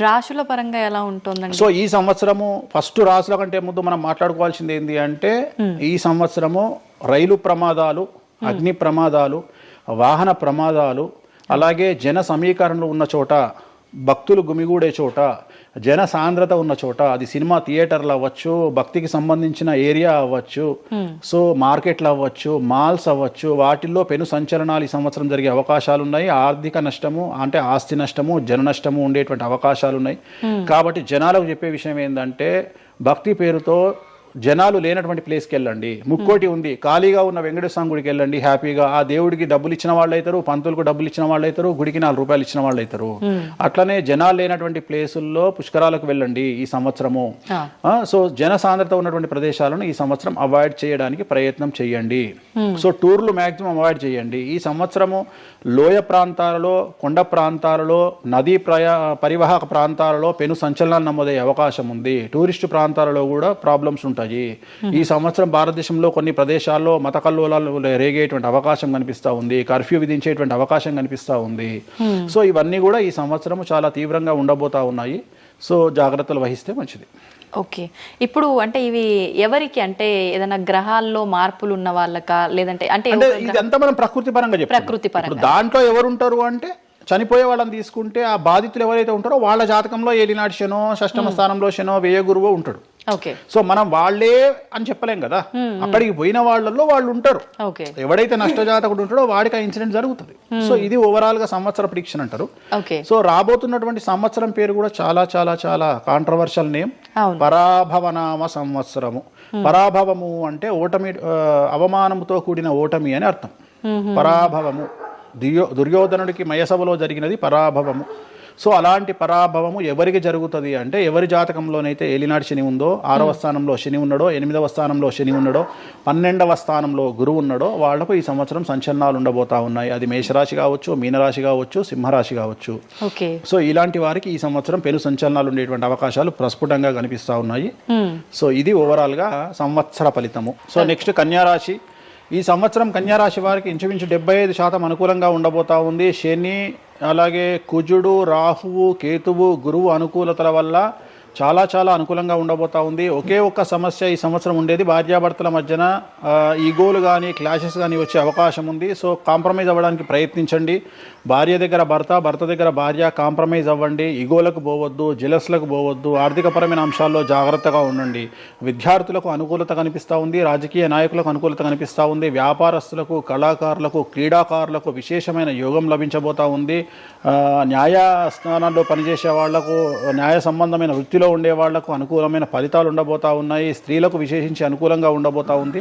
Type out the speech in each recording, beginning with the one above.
రాశుల పరంగా ఎలా ఉంటుందండి? సో ఈ సంవత్సరము ఫస్ట్ రాశుల కంటే ముందు మనం మాట్లాడుకోవాల్సింది ఏంటి అంటే ఈ సంవత్సరము రైలు ప్రమాదాలు, అగ్ని ప్రమాదాలు, వాహన ప్రమాదాలు, అలాగే జన సమీకరణలు ఉన్న చోట, భక్తులు గుమిగూడే చోట, జన సాంద్రత ఉన్న చోట, అది సినిమా థియేటర్లు అవ్వచ్చు, భక్తికి సంబంధించిన ఏరియా అవ్వచ్చు, సో మార్కెట్లు అవ్వచ్చు, మాల్స్ అవ్వచ్చు, వాటిల్లో పెను సంచలనాలు ఈ సంవత్సరం జరిగే అవకాశాలు ఉన్నాయి. ఆర్థిక నష్టము అంటే ఆస్తి నష్టము, జన నష్టము ఉండేటువంటి అవకాశాలు ఉన్నాయి. కాబట్టి జనాలకు చెప్పే విషయం ఏంటంటే భక్తి పేరుతో జనాలు లేనటువంటి ప్లేస్కి వెళ్ళండి. ముక్కోటి ఉంది, ఖాళీగా ఉన్న వెంకటేశ్వర గుడికి వెళ్ళండి హ్యాపీగా. ఆ దేవుడికి డబ్బులు ఇచ్చిన వాళ్ళు అవుతారు, పంతులకు డబ్బులు ఇచ్చిన వాళ్ళు అవుతారు, గుడికి 4 రూపాయలు ఇచ్చిన వాళ్ళు అవుతారు. అట్లనే జనాలు లేనటువంటి ప్లేసుల్లో పుష్కరాలకు వెళ్ళండి ఈ సంవత్సరము. సో జన సాంద్రత ఉన్నటువంటి ప్రదేశాలను ఈ సంవత్సరం అవాయిడ్ చేయడానికి ప్రయత్నం చేయండి. సో టూర్లు మ్యాక్సిమం అవాయిడ్ చేయండి. ఈ సంవత్సరము లోయ ప్రాంతాలలో, కొండ ప్రాంతాలలో, నదీ పరివాహక ప్రాంతాలలో పెను సంచలనాలు నమోదయ్యే అవకాశం ఉంది. టూరిస్టు ప్రాంతాలలో కూడా ప్రాబ్లమ్స్ ఉంటాయి. ఈ సంవత్సరం భారతదేశంలో కొన్ని ప్రదేశాల్లో మత కల్లోలాలు రేగేటువంటి అవకాశం కనిపిస్తూ ఉంది, కర్ఫ్యూ విధించేటువంటి అవకాశం కనిపిస్తూ ఉంది. సో ఇవన్నీ కూడా ఈ సంవత్సరం చాలా తీవ్రంగా ఉండబోతా ఉన్నాయి. సో జాగ్రత్తలు వహిస్తే మంచిది. ఓకే, ఇప్పుడు అంటే ఇవి ఎవరికి అంటే ఏదైనా గ్రహాల్లో మార్పులు ఉన్న వాళ్ళకా, లేదంటే అంటే ఇదంతా మనం ప్రకృతి పరంగా చెప్తాం. ప్రకృతి పరంగా దాంట్లో ఎవరు ఉంటారు అంటే చనిపోయే వాళ్ళని తీసుకుంటే ఆ బాధితులు ఎవరైతే ఉంటారో వాళ్ళ జాతకంలో ఏలినాటి శనో, షష్టమ స్థానంలో శనో, వ్యయ గురువో ఉంటాడు. సో మనం వాళ్ళే అని చెప్పలేం కదా, అక్కడికి పోయిన వాళ్ళల్లో వాళ్ళు ఉంటారు. ఎవడైతే నష్టజాతకుడు ఉంటాడో వాడికి ఆ ఇన్సిడెంట్ జరుగుతుంది. సో ఇది ఓవరాల్ గా సంవత్సర ప్రిడిక్షన్ అంటారు. సో రాబోతున్నటువంటి సంవత్సరం పేరు కూడా చాలా చాలా చాలా కాంట్రవర్షియల్ నేమ్, పరాభవనామ సంవత్సరము. పరాభవము అంటే ఓటమి, అవమానముతో కూడిన ఓటమి అని అర్థం. పరాభవము దుర్యోధనుడికి మయసభలో జరిగినది పరాభవము. సో అలాంటి పరాభవము ఎవరికి జరుగుతుంది అంటే ఎవరి జాతకంలోనైతే ఏలినాటి శని ఉందో, 6వ స్థానంలో శని ఉన్నాడో, 8వ స్థానంలో శని ఉన్నాడో, 12వ స్థానంలో గురువు ఉన్నాడో వాళ్లకు ఈ సంవత్సరం సంచలనాలు ఉండబోతా ఉన్నాయి. అది మేషరాశి కావచ్చు, మీనరాశి కావచ్చు, సింహరాశి కావచ్చు. సో ఇలాంటి వారికి ఈ సంవత్సరం పెను సంచలనాలు ఉండేటువంటి అవకాశాలు ప్రస్ఫుటంగా కనిపిస్తూ ఉన్నాయి. సో ఇది ఓవరాల్ గా సంవత్సర ఫలితము. సో నెక్స్ట్ కన్యారాశి. ఈ సంవత్సరం కన్యారాశి వారికి ఇంచుమించు 75% అనుకూలంగా ఉండబోతా ఉంది. శని, అలాగే కుజుడు, రాహువు, కేతువు, గురువు అనుకూలతల వల్ల చాలా చాలా అనుకూలంగా ఉండబోతా ఉంది. ఒకే ఒక్క సమస్య ఈ సంవత్సరం ఉండేది, భార్యాభర్తల మధ్యన ఈగోలు కానీ క్లాషెస్ కానీ వచ్చే అవకాశం ఉంది. సో కాంప్రమైజ్ అవ్వడానికి ప్రయత్నించండి. భార్య దగ్గర భర్త, భర్త దగ్గర భార్య కాంప్రమైజ్ అవ్వండి. ఈగోలకు పోవద్దు, జెలస్లకు పోవద్దు. ఆర్థికపరమైన అంశాల్లో జాగ్రత్తగా ఉండండి. విద్యార్థులకు అనుకూలత కనిపిస్తూ ఉంది, రాజకీయ నాయకులకు అనుకూలత కనిపిస్తూ ఉంది, వ్యాపారస్తులకు, కళాకారులకు, క్రీడాకారులకు విశేషమైన యోగం లభించబోతా ఉంది. న్యాయస్థానాల్లో పనిచేసే వాళ్లకు, న్యాయ సంబంధమైన వృత్తిలో ఉండే వాళ్లకు అనుకూలమైన ఫలితాలు ఉండబోతా ఉన్నాయి. స్త్రీలకు విశేషించి అనుకూలంగా ఉండబోతా ఉంది.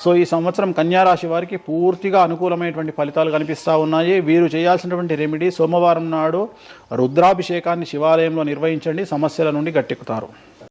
సో ఈ సంవత్సరం కన్యారాశి వారికి పూర్తిగా అనుకూలమైనటువంటి ఫలితాలు కనిపిస్తూ ఉన్నాయి. వీరు చేయాల్సినటువంటి రెమెడీ, సోమవారం నాడు రుద్రాభిషేకాన్ని శివాలయంలో నిర్వహించండి, సమస్యల నుండి గట్టెక్కుతారు.